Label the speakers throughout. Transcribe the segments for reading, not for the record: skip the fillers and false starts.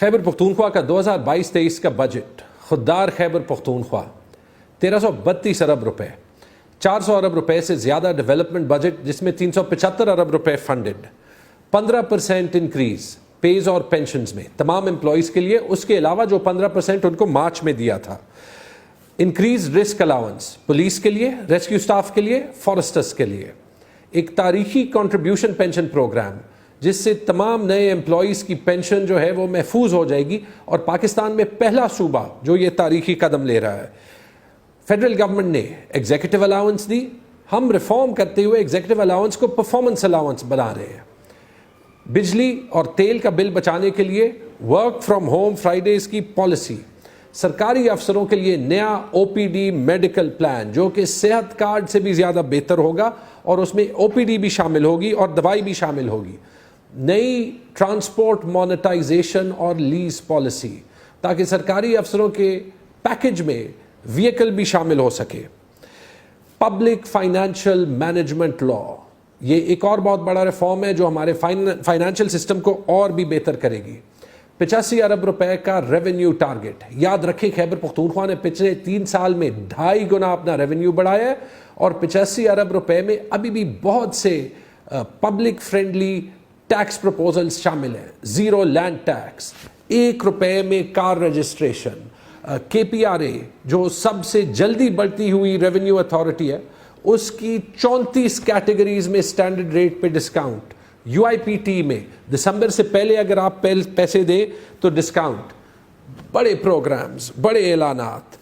Speaker 1: خیبر پختونخوا کا 2022-23 کا بجٹ خوددار خیبر پختونخوا 1332 ارب روپے، 400 ارب روپے سے زیادہ ڈیولپمنٹ بجٹ جس میں 375 ارب روپے فنڈڈ، 15% انکریز پیز اور پینشنز میں تمام امپلائیز کے لیے، اس کے علاوہ جو 15% ان کو مارچ میں دیا تھا، انکریز رسک الاؤنس پولیس کے لیے، ریسکیو سٹاف کے لیے، فارسٹرز کے لیے، ایک تاریخی کنٹریبیوشن پینشن پروگرام جس سے تمام نئے امپلائیز کی پینشن جو ہے وہ محفوظ ہو جائے گی، اور پاکستان میں پہلا صوبہ جو یہ تاریخی قدم لے رہا ہے۔ فیڈرل گورنمنٹ نے ایگزیکٹو الاؤنس دی، ہم ریفارم کرتے ہوئے ایگزیکٹو الاؤنس کو پرفارمنس الاؤنس بنا رہے ہیں۔ بجلی اور تیل کا بل بچانے کے لیے ورک فرام ہوم فرائیڈیز کی پالیسی، سرکاری افسروں کے لیے نیا او پی ڈی میڈیکل پلان جو کہ صحت کارڈ سے بھی زیادہ بہتر ہوگا، اور اس میں او پی ڈی بھی شامل ہوگی اور دوائی بھی شامل ہوگی۔ نئی ٹرانسپورٹ مونیٹائزیشن اور لیز پالیسی تاکہ سرکاری افسروں کے پیکج میں وہیکل بھی شامل ہو سکے۔ پبلک فائنینشیل مینجمنٹ لا، یہ ایک اور بہت بڑا ریفارم ہے جو ہمارے فائنینشیل سسٹم کو اور بھی بہتر کرے گی۔ 85 ارب روپے کا ریونیو ٹارگٹ، یاد رکھیں خیبر پختونخوا نے پچھلے 3 سال میں 2.5 گنا اپنا ریونیو بڑھایا ہے، اور 85 ارب روپے میں ابھی بھی بہت سے پبلک فرینڈلی ٹیکس پروپوزلز شامل ہیں۔ زیرو لینڈ ٹیکس، 1 روپے میں کار رجسٹریشن، کے پی آر اے جو سب سے جلدی بڑھتی ہوئی ریونیو اتھارٹی ہے، اس کی 34 کیٹیگریز میں سٹینڈرڈ ریٹ پہ discount, you I P T میں دسمبر سے پہلے اگر آپ پیسے دیں تو ڈسکاؤنٹ، بڑے پروگرامز، بڑے اعلانات۔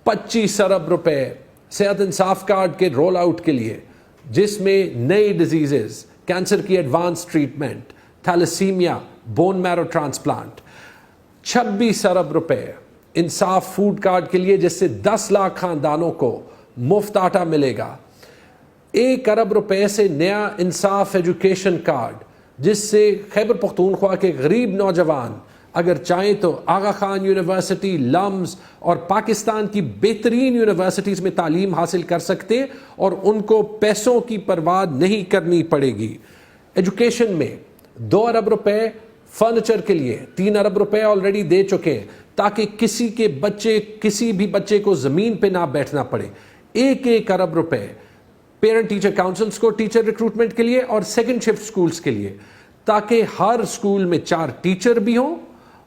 Speaker 1: 25 ارب روپے صحت انصاف کارڈ کے رول آؤٹ کے لیے جس میں نئی ڈیزیزز، کینسر کی advance treatment, thalassemia, bone marrow transplant. 26 ارب روپے انصاف فوڈ کارڈ کے لیے جس سے 10 لاکھ خاندانوں کو مفت آٹا ملے گا۔ 1 ارب روپے سے نیا انصاف ایجوکیشن کارڈ جس سے خیبر پختونخوا کے غریب نوجوان اگر چاہیں تو آغا خان یونیورسٹی، لمز اور پاکستان کی بہترین یونیورسٹیز میں تعلیم حاصل کر سکتے، اور ان کو پیسوں کی پرواہ نہیں کرنی پڑے گی۔ ایجوکیشن میں 2 ارب روپے فرنیچر کے لیے، 3 ارب روپے آلریڈی دے چکے ہیں تاکہ کسی بھی بچے کو زمین پہ نہ بیٹھنا پڑے۔ 1 ارب روپے پیرنٹ ٹیچر کاؤنسلز کو ٹیچر ریکروٹمنٹ کے لیے اور سیکنڈ شفٹ سکولز کے لیے، تاکہ ہر سکول میں 4 ٹیچر بھی ہوں،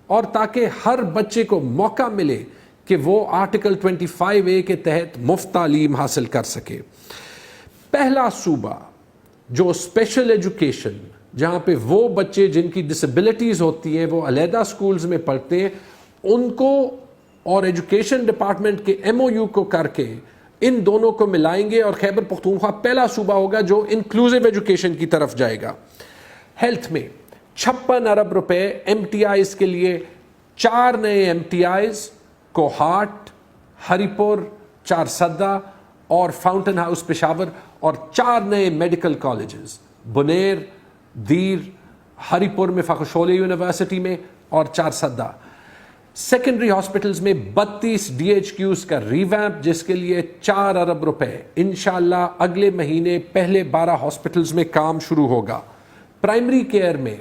Speaker 1: اور تاکہ ہر بچے کو موقع ملے کہ وہ آرٹیکل 25A کے تحت مفت تعلیم حاصل کر سکے۔ پہلا صوبہ جو اسپیشل ایجوکیشن، جہاں پہ وہ بچے جن کی ڈسیبلٹیز ہوتی ہیں وہ علیحدہ سکولز میں پڑھتے ہیں، ان کو اور ایجوکیشن ڈپارٹمنٹ کے ایم او یو کو کر کے ان دونوں کو ملائیں گے، اور خیبر پختونخوا پہلا صوبہ ہوگا جو انکلوزیو ایجوکیشن کی طرف جائے گا۔ ہیلتھ میں 56 ارب روپے ایم ٹی آئیز کے لیے، 4 نئے ایم ٹی آئیز کوہاٹ، ہری پور، چارسدہ اور فاؤنٹن ہاؤس پشاور، اور 4 نئے میڈیکل کالجز، بنیر، دیر، ہری پور میں فخر شعلہ یونیورسٹی میں، اور چارسدہ۔ سیکنڈری ہاسپٹلز میں 32 ڈی ایچ کیوز کا ریویمپ جس کے لیے 4 ارب روپے انشاءاللہ اگلے مہینے پہلے 12 ہاسپٹلز میں کام شروع ہوگا۔ پرائمری کیئر میں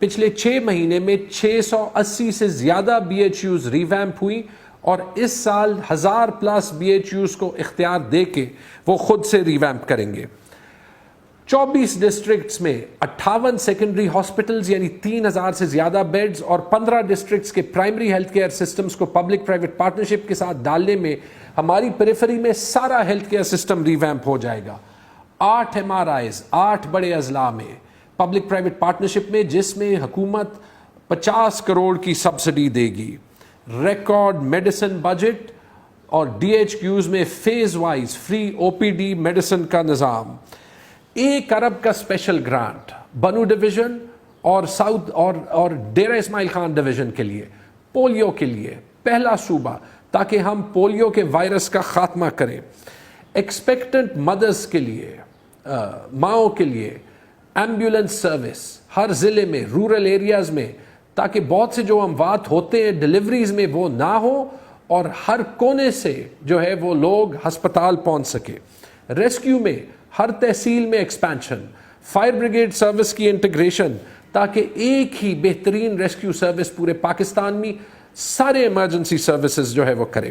Speaker 1: پچھلے 6 مہینے میں 680 سے زیادہ بی ایچ یوز ریویمپ ہوئی، اور اس سال 1000+ بی ایچ یوز کو اختیار دے کے وہ خود سے ریویمپ کریں گے۔ 24 ڈسٹرکٹس میں 58 سیکنڈری ہاسپٹلز یعنی 3000 سے زیادہ بیڈز، اور 15 ڈسٹرکٹس کے پرائمری ہیلتھ کیئر سسٹمز کو پبلک پرائیویٹ پارٹنرشپ کے ساتھ ڈالنے میں ہماری پیریفری میں سارا ہیلتھ کیئر سسٹم ریویمپ ہو جائے گا۔ 8 ایم آر آئیز 8 بڑے اضلاع میں پبلک پرائیویٹ پارٹنرشپ میں، جس میں حکومت 50 کروڑ کی سبسڈی دے گی۔ ریکارڈ میڈیسن بجٹ، اور ڈی ایچ کیوز میں فیز وائز فری او پی ڈی میڈیسن کا نظام۔ 1 ارب کا اسپیشل گرانٹ بنو ڈویژن اور ساؤتھ اور ڈیرہ اسماعیل خان ڈویژن کے لیے، پولیو کے لیے پہلا صوبہ تاکہ ہم پولیو کے وائرس کا خاتمہ کریں۔ ایکسپیکٹنٹ مدرز کے لیے، ماؤں کے لیے ایمبولینس سروس ہر ضلع میں، رورل ایریاز میں، تاکہ بہت سے جو اموات ہوتے ہیں ڈیلیوریز میں وہ نہ ہو، اور ہر کونے سے جو ہے وہ لوگ ہسپتال پہنچ سکے۔ ریسکیو میں ہر تحصیل میں ایکسپینشن، فائر بریگیڈ سروس کی انٹیگریشن، تاکہ ایک ہی بہترین ریسکیو سروس پورے پاکستان میں سارے ایمرجنسی سروسز جو ہے وہ کرے.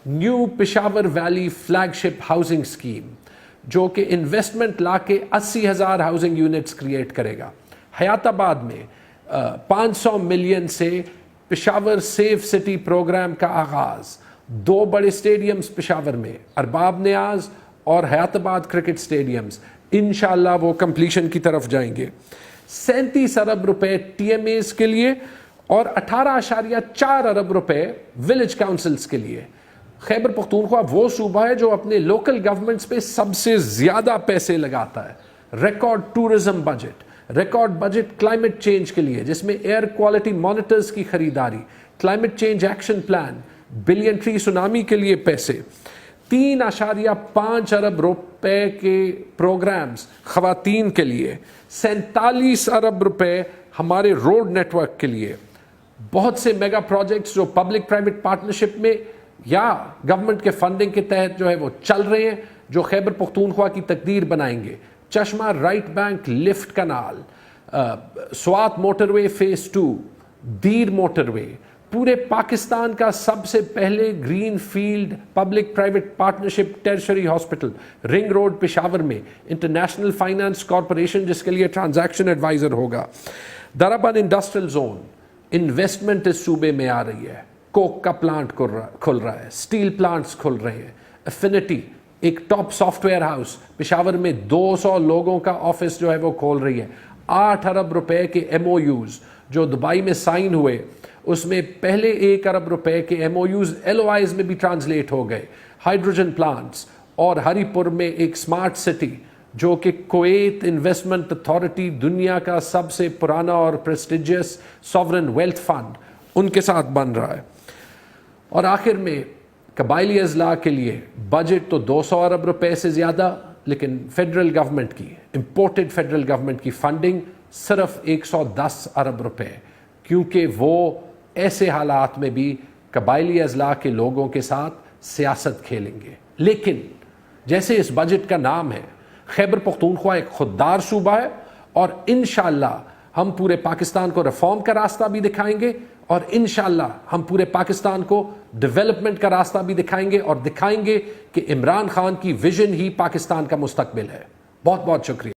Speaker 1: نیو پشاور ویلی فلیگ شپ ہاؤسنگ اسکیم جو کہ انویسٹمنٹ لا کے 80,000 ہاؤسنگ یونٹس کریٹ کرے گا. حیات آباد میں 500 ملین سے پشاور سیف سٹی پروگرام کا آغاز. 2 بڑے اسٹیڈیمز پشاور میں، ارباب نیاز اور حیات آباد کرکٹ اسٹیڈیمز، انشاءاللہ وہ کمپلیشن کی طرف جائیں گے. 37 ارب روپے ٹی ایم ایز کے لیے اور 18.4 ارب روپے ولیج کاؤنسلز کے لیے. خیبر پختونخوا وہ صوبہ ہے جو اپنے لوکل گورنمنٹس پہ سب سے زیادہ پیسے لگاتا ہے. Record tourism budget, record budget climate change کے لیے جس میں ایئر کوالٹی مانیٹرز کی خریداری، climate change action plan, billion tree tsunami کے لیے پیسے، 3.5 ارب روپے کے پروگرامز خواتین کے لیے، 47 ارب روپے ہمارے روڈ نیٹ ورک کے لیے. بہت سے میگا پروجیکٹس جو پبلک پرائیویٹ پارٹنرشپ میں یا گورنمنٹ کے فنڈنگ کے تحت جو ہے وہ چل رہے ہیں جو خیبر پختونخوا کی تقدیر بنائیں گے. Chashma right bank left canal, Swat motorway phase 2، Dir motorway, پورے پاکستان کا سب سے پہلے green field public private partnership tertiary hospital ring road Peshawar میں، انٹرنیشنل فائنانس کارپوریشن جس کے لیے ٹرانزیکشن ایڈوائزر ہوگا. دراباد انڈسٹریل زون انویسٹمنٹ اس صوبے میں آ رہی ہے. کوک کا پلانٹ کھل رہا ہے، اسٹیل پلانٹس کھل رہے ہیں. افینٹی ایک top soft where house Peshawar میں 200 لوگوں کا آفس جو ہے وہ کھول رہی ہے. 8 ارب روپے کے ایم او یوز جو دبئی میں سائن ہوئے، اس میں پہلے 1 ارب روپے کے M O Us L O Is میں بھی ٹرانسلیٹ ہو گئے. ہائیڈروجن پلانٹس اور ہری پور میں ایک سمارٹ سٹی جو کہ کویت انویسٹمنٹ اتھارٹی دنیا کا سب سے پرانا اور پریسٹیجیس سوورن ویلتھ فنڈ ان کے ساتھ بن رہا ہے. اور آخر میں قبائلی اضلاع کے لیے بجٹ تو 200 ارب روپے سے زیادہ، لیکن فیڈرل گورنمنٹ کی امپورٹڈ فیڈرل گورنمنٹ کی فنڈنگ صرف 110 ارب روپے، کیونکہ وہ ایسے حالات میں بھی قبائلی اضلاع کے لوگوں کے ساتھ سیاست کھیلیں گے. لیکن جیسے اس بجٹ کا نام ہے، خیبر پختونخوا ایک خوددار صوبہ ہے اور انشاءاللہ ہم پورے پاکستان کو ریفارم کا راستہ بھی دکھائیں گے اور انشاءاللہ ہم پورے پاکستان کو ڈیولپمنٹ کا راستہ بھی دکھائیں گے اور دکھائیں گے کہ عمران خان کی ویژن ہی پاکستان کا مستقبل ہے. بہت بہت شکریہ.